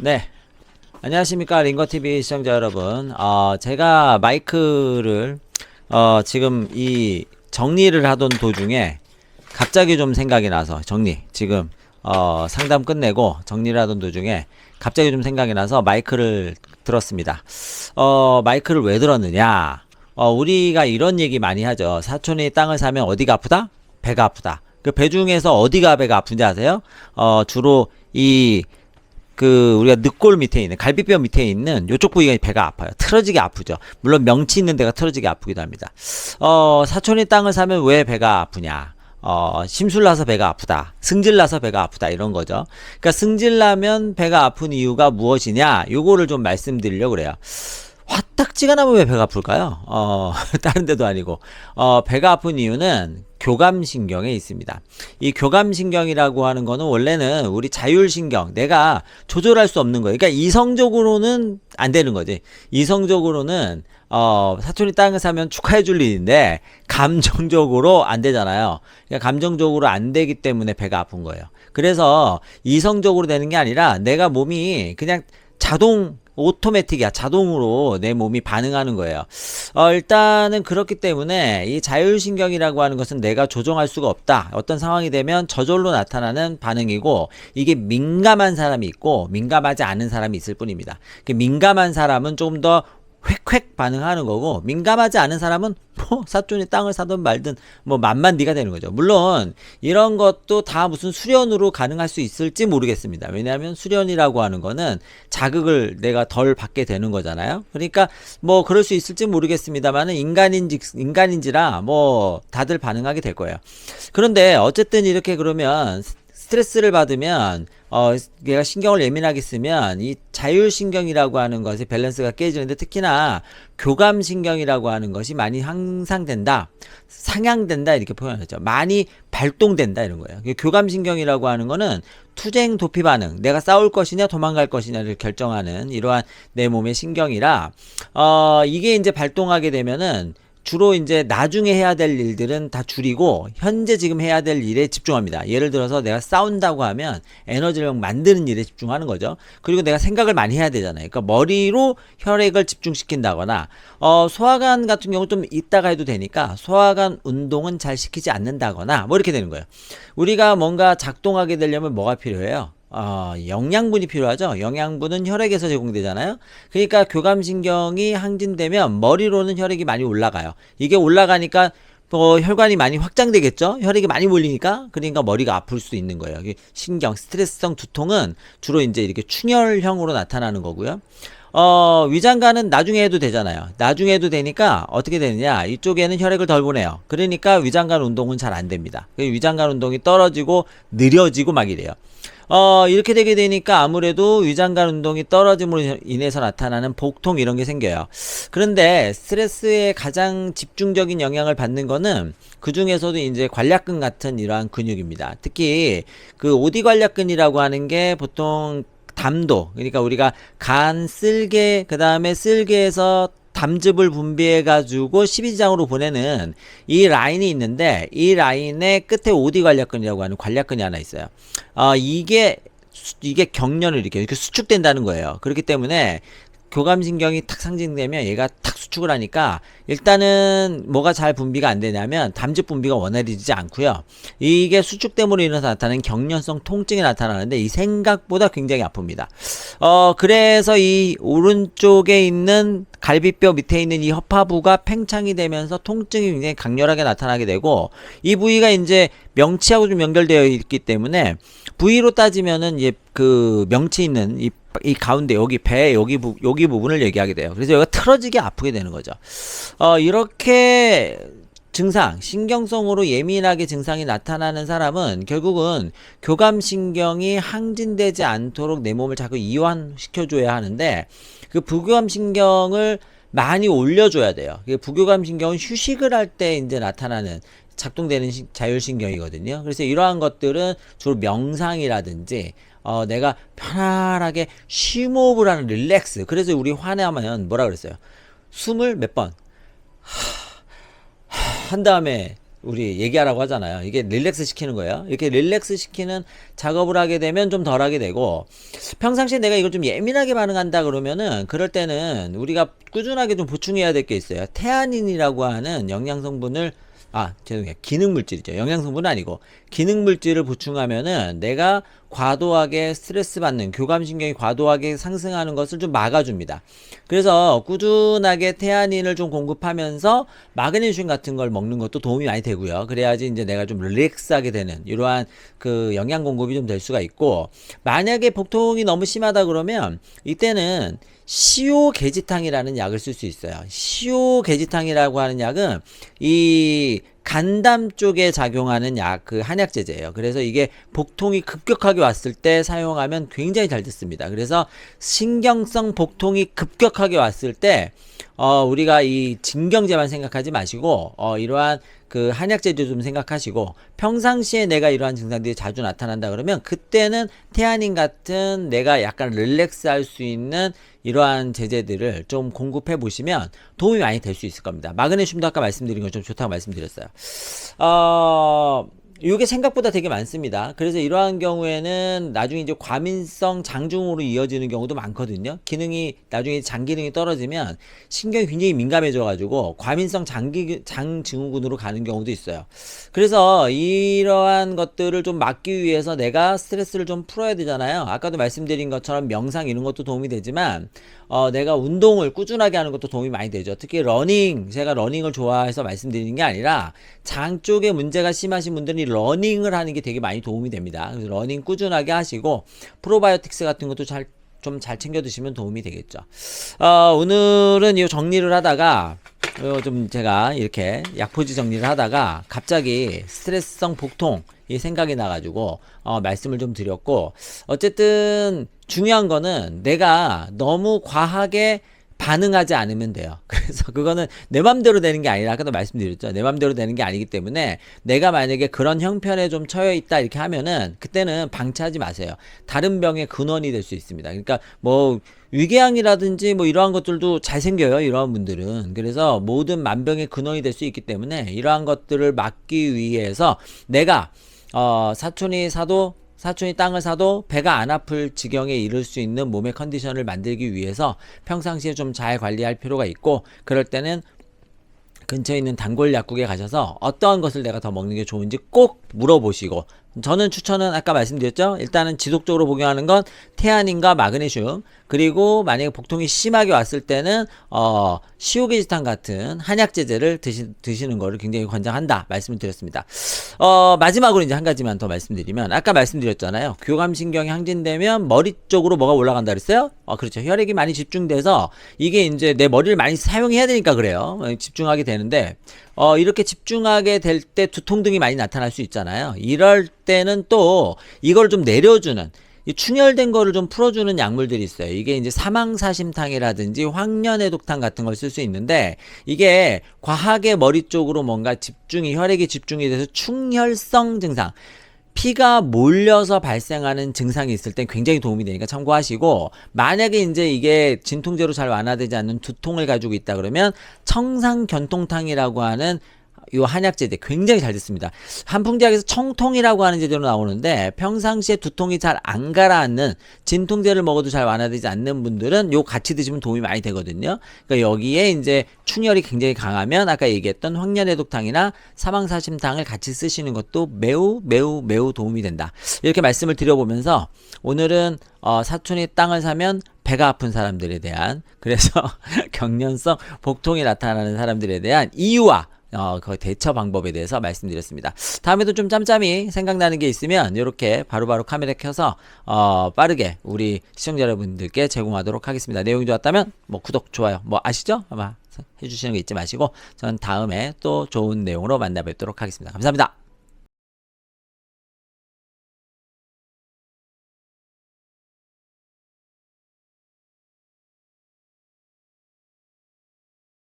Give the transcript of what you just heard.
네, 안녕하십니까 링거TV 시청자 여러분. 제가 마이크를 지금 이 정리를 하던 도중에 갑자기 좀 생각이 나서 지금 상담 끝내고 정리를 하던 도중에 갑자기 좀 생각이 나서 마이크를 들었습니다. 마이크를 왜 들었느냐? 우리가 이런 얘기 많이 하죠. 사촌이 땅을 사면 어디가 아프다? 배가 아프다. 그 배 중에서 어디가 배가 아픈지 아세요? 주로 우리가 늑골 밑에 있는, 갈비뼈 밑에 있는 요쪽 부위가 배가 아파요. 틀어지게 아프죠. 물론 명치 있는 데가 틀어지게 아프기도 합니다. 사촌이 땅을 사면 왜 배가 아프냐? 심술나서 배가 아프다. 승질나서 배가 아프다. 이런 거죠. 그러니까 승질나면 배가 아픈 이유가 무엇이냐? 요거를 좀 말씀드리려고 그래요. 화딱지가 나면 왜 배가 아플까요? 다른 데도 아니고. 배가 아픈 이유는 교감신경에 있습니다. 이 교감신경이라고 하는 거는 원래는 우리 자율신경, 내가 조절할 수 없는 거예요. 그러니까 이성적으로는 안 되는 거지. 이성적으로는, 사촌이 땅을 사면 축하해 줄 일인데, 감정적으로 안 되잖아요. 그러니까 감정적으로 안 되기 때문에 배가 아픈 거예요. 그래서 이성적으로 되는 게 아니라 내가 몸이 그냥 오토매틱이야. 자동으로 내 몸이 반응하는 거예요. 일단은 그렇기 때문에 이 자율신경이라고 하는 것은 내가 조정할 수가 없다. 어떤 상황이 되면 저절로 나타나는 반응이고, 이게 민감한 사람이 있고 민감하지 않은 사람이 있을 뿐입니다. 민감한 사람은 조금 더 획획 반응하는 거고, 민감하지 않은 사람은 사촌이 땅을 사든 말든 만만 네가 되는 거죠. 물론 이런 것도 다 무슨 수련으로 가능할 수 있을지 모르겠습니다. 왜냐하면 수련이라고 하는 거는 자극을 내가 덜 받게 되는 거잖아요. 그러니까 그럴 수 있을지 모르겠습니다만은 인간인지라 다들 반응하게 될 거예요. 그런데 어쨌든 이렇게 그러면 스트레스를 받으면 얘가 신경을 예민하게 쓰면 이 자율신경이라고 하는 것의 밸런스가 깨지는데, 특히나 교감신경이라고 하는 것이 많이 향상된다, 상향된다 이렇게 표현하죠. 많이 발동된다 이런 거예요. 교감신경이라고 하는 거는 투쟁 도피 반응, 내가 싸울 것이냐 도망갈 것이냐를 결정하는 이러한 내 몸의 신경이라, 이게 이제 발동하게 되면은 주로 이제 나중에 해야 될 일들은 다 줄이고 현재 지금 해야 될 일에 집중합니다. 예를 들어서 내가 싸운다고 하면 에너지를 만드는 일에 집중하는 거죠. 그리고 내가 생각을 많이 해야 되잖아요. 그러니까 머리로 혈액을 집중시킨다거나, 소화관 같은 경우 좀 이따가 해도 되니까 소화관 운동은 잘 시키지 않는다거나 이렇게 되는 거예요. 우리가 뭔가 작동하게 되려면 뭐가 필요해요? 영양분이 필요하죠. 영양분은 혈액에서 제공되잖아요. 그러니까 교감신경이 항진되면 머리로는 혈액이 많이 올라가요. 이게 올라가니까 혈관이 많이 확장되겠죠. 혈액이 많이 몰리니까. 그러니까 머리가 아플 수 있는 거예요. 스트레스성 두통은 주로 이제 이렇게 충혈형으로 나타나는 거고요. 위장관은 나중에 해도 되잖아요. 나중에 해도 되니까 어떻게 되느냐, 이쪽에는 혈액을 덜 보내요. 그러니까 위장관 운동은 잘 안 됩니다. 위장관 운동이 떨어지고 느려지고 막 이래요. 이렇게 되게 되니까 아무래도 위장관 운동이 떨어짐으로 인해서 나타나는 복통 이런 게 생겨요. 그런데 스트레스에 가장 집중적인 영향을 받는 거는 그 중에서도 이제 관략근 같은 이러한 근육입니다. 특히 그 오디관략근이라고 하는 게 보통 담도, 그러니까 우리가 간, 쓸개, 그 다음에 쓸개에서 담즙을 분비해가지고 십이지장으로 보내는 이 라인이 있는데, 이 라인의 끝에 오디관략근이라고 하는 관략근이 하나 있어요. 이게 경련을 이렇게 수축된다는 거예요. 그렇기 때문에 교감신경이 탁 상징되면 얘가 탁 수축을 하니까 일단은 뭐가 잘 분비가 안 되냐면 담즙 분비가 원활해지지 않고요. 이게 수축됨으로 인해서 나타나는 경련성 통증이 나타나는데 이 생각보다 굉장히 아픕니다. 그래서 이 오른쪽에 있는 갈비뼈 밑에 있는 이 허파부가 팽창이 되면서 통증이 굉장히 강렬하게 나타나게 되고, 이 부위가 이제 명치하고 좀 연결되어 있기 때문에 부위로 따지면은 그 명치 있는 이 가운데 여기 여기 부분을 얘기하게 돼요. 그래서 여기가 틀어지게 아프게 되는 거죠. 이렇게 증상, 신경성으로 예민하게 증상이 나타나는 사람은 결국은 교감신경이 항진되지 않도록 내 몸을 자꾸 이완시켜줘야 하는데, 그 부교감신경을 많이 올려줘야 돼요. 부교감신경은 휴식을 할 때 이제 나타나는 작동되는 자율신경이거든요. 그래서 이러한 것들은 주로 명상이라든지, 내가 편안하게 심호흡을 하는 릴렉스. 그래서 우리 화내면 뭐라 그랬어요? 숨을 몇 번 한 다음에 우리 얘기하라고 하잖아요. 이게 릴렉스 시키는 거예요. 이렇게 릴렉스 시키는 작업을 하게 되면 좀 덜 하게 되고, 평상시에 내가 이걸 좀 예민하게 반응한다 그러면은, 그럴 때는 우리가 꾸준하게 좀 보충해야 될 게 있어요. 테아닌이라고 하는 영양성분을, 죄송해요. 기능물질이죠. 영양성분은 아니고, 기능물질을 보충하면은 내가 과도하게 스트레스 받는, 교감신경이 과도하게 상승하는 것을 좀 막아줍니다. 그래서 꾸준하게 테아닌을 좀 공급하면서 마그네슘 같은 걸 먹는 것도 도움이 많이 되고요. 그래야지 이제 내가 좀 릴렉스하게 되는 이러한 그 영양 공급이 좀 될 수가 있고, 만약에 복통이 너무 심하다 그러면 이때는 시오게지탕이라는 약을 쓸 수 있어요. 시오게지탕이라고 하는 약은 이 간담 쪽에 작용하는 약, 그 한약제제예요. 그래서 이게 복통이 급격하게 왔을 때 사용하면 굉장히 잘 듣습니다. 그래서 신경성 복통이 급격하게 왔을 때 우리가 이 진경제만 생각하지 마시고 이러한 그 한약제도 좀 생각하시고, 평상시에 내가 이러한 증상들이 자주 나타난다 그러면 그때는 테아닌 같은 내가 약간 릴렉스 할 수 있는 이러한 제제들을 좀 공급해 보시면 도움이 많이 될 수 있을 겁니다. 마그네슘도 아까 말씀드린 것좀 좋다고 말씀드렸어요. 이게 생각보다 되게 많습니다. 그래서 이러한 경우에는 나중에 이제 과민성 장증으로 이어지는 경우도 많거든요. 기능이 나중에 장 기능이 떨어지면 신경이 굉장히 민감해져 가지고 과민성 장증후군으로 가는 경우도 있어요. 그래서 이러한 것들을 좀 막기 위해서 내가 스트레스를 좀 풀어야 되잖아요. 아까도 말씀드린 것처럼 명상 이런 것도 도움이 되지만 내가 운동을 꾸준하게 하는 것도 도움이 많이 되죠. 특히 러닝, 제가 러닝을 좋아해서 말씀드리는 게 아니라 장 쪽에 문제가 심하신 분들은 이 러닝을 하는 게 되게 많이 도움이 됩니다. 그래서 러닝 꾸준하게 하시고 프로바이오틱스 같은 것도 좀 잘 챙겨 드시면 도움이 되겠죠. 오늘은 이 정리를 하다가 좀 제가 이렇게 약포지 정리를 하다가 갑자기 스트레스성 복통 이 생각이 나가지고 말씀을 좀 드렸고, 어쨌든 중요한 거는 내가 너무 과하게 반응하지 않으면 돼요. 그래서 그거는 내 맘대로 되는 게 아니라, 아까도 말씀드렸죠. 내 맘대로 되는 게 아니기 때문에 내가 만약에 그런 형편에 좀 처해 있다 이렇게 하면은 그때는 방치하지 마세요. 다른 병의 근원이 될 수 있습니다. 그러니까 뭐 위궤양이라든지 뭐 이러한 것들도 잘 생겨요. 이러한 분들은. 그래서 모든 만병의 근원이 될 수 있기 때문에 이러한 것들을 막기 위해서 내가 사촌이 땅을 사도 배가 안 아플 지경에 이를 수 있는 몸의 컨디션을 만들기 위해서 평상시에 좀 잘 관리할 필요가 있고, 그럴 때는 근처에 있는 단골 약국에 가셔서 어떠한 것을 내가 더 먹는 게 좋은지 꼭 물어보시고, 저는 추천은 아까 말씀드렸죠. 일단은 지속적으로 복용하는 건 테아닌과 마그네슘, 그리고 만약에 복통이 심하게 왔을 때는 시오게지탄 같은 한약제제를 드시는 거를 굉장히 권장한다 말씀을 드렸습니다. 마지막으로 이제 한 가지만 더 말씀드리면, 아까 말씀드렸잖아요. 교감신경이 항진되면 머리 쪽으로 뭐가 올라간다 그랬어요? 그렇죠. 혈액이 많이 집중돼서 이게 이제 내 머리를 많이 사용해야 되니까 그래요. 집중하게 되는데 이렇게 집중하게 될 때 두통 등이 많이 나타날 수 있잖아요. 이럴 때는 또 이걸 좀 내려주는, 이 충혈된 거를 좀 풀어주는 약물들이 있어요. 이게 이제 사망사심탕이라든지 황련해독탕 같은 걸 쓸 수 있는데, 이게 과하게 머리 쪽으로 뭔가 혈액이 집중이 돼서 충혈성 증상, 피가 몰려서 발생하는 증상이 있을 땐 굉장히 도움이 되니까 참고하시고, 만약에 이제 이게 진통제로 잘 완화되지 않는 두통을 가지고 있다 그러면 청상견통탕이라고 하는 이 한약제제 굉장히 잘 됐습니다. 한풍제약에서 청통이라고 하는 제제로 나오는데, 평상시에 두통이 잘 안 가라앉는, 진통제를 먹어도 잘 완화되지 않는 분들은 요 같이 드시면 도움이 많이 되거든요. 그러니까 여기에 이제 충혈이 굉장히 강하면 아까 얘기했던 황련해독탕이나 사망사심탕을 같이 쓰시는 것도 매우 도움이 된다. 이렇게 말씀을 드려보면서 오늘은 사촌이 땅을 사면 배가 아픈 사람들에 대한, 그래서 경련성 복통이 나타나는 사람들에 대한 이유와 그 대처 방법에 대해서 말씀드렸습니다. 다음에도 좀 짬짬이 생각나는 게 있으면 이렇게 바로바로 카메라 켜서 빠르게 우리 시청자 여러분들께 제공하도록 하겠습니다. 내용이 좋았다면 뭐 구독, 좋아요 뭐 아시죠? 아마 해주시는 거 잊지 마시고, 전 다음에 또 좋은 내용으로 만나 뵙도록 하겠습니다. 감사합니다.